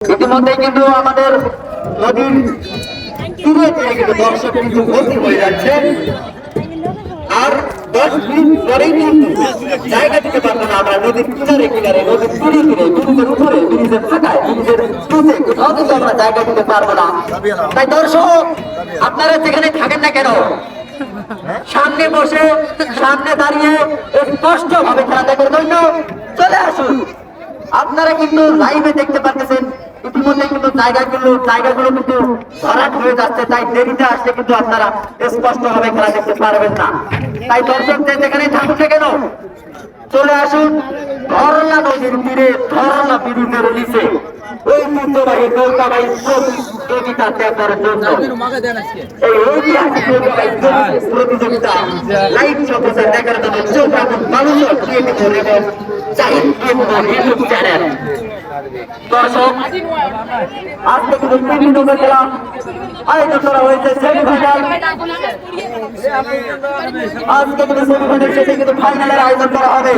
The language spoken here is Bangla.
ইতিমধ্যে কিন্তু আমাদের নদীর তীরে তীরে কিন্তু দর্শক কিন্তু ভর্তি হয়ে যাচ্ছে। আর 10 মিনিট পরেই কিন্তু জায়গা দিতে পারবো না আমরা নদীর কিনারে কিনারে, নদীর তীরে তীরে, ব্রিজের উপরে, ব্রিজের ফাঁকায়, ব্রিজের স্রোতে কোথাও কিন্তু আমরা জায়গা দিতে পারবো না। তাই দর্শক আপনারা যেখানে থাকেন না কেন, সামনে বসে সামনে দাঁড়িয়ে স্পষ্ট ভাবে খেলা দেখার জন্য চলে আসুন। আপনারা কিন্তু লাইভে দেখতে পাচ্ছেন ইতিমধ্যে কিন্তু জায়গাগুলো কিন্তু ভরাট হয়ে যাচ্ছে। তাই দেরিতে আসলে কিন্তু আপনারা স্পষ্ট ভাবে খেলা দেখতে পারবেন না। তাই দর্শকদের যেখানে থাকুন না কেন চলে আসুন ধরলা নদীর তীরে, ধরলা ব্রিজের নিচে ঐতিহ্যবাহী নৌকাবাহী প্রতিযোগিতা দেখার জন্য এই ঐতিহাসিক নৌকাবাহী প্রতিযোগিতা লাইভ সম্প্রচার দেখার জন্য চোখ রাখুন মানুষের এবং জাহিদ ইউটিউব চ্যানেল। দর্শক আজকে কিন্তু বিভিন্ন খেলা আয়োজন করা হয়েছে সেমিফাইনাল। আজকে কিন্তু সেমিফাইনাল শেষে কিন্তু ফাইনালের আয়োজন করা হবে।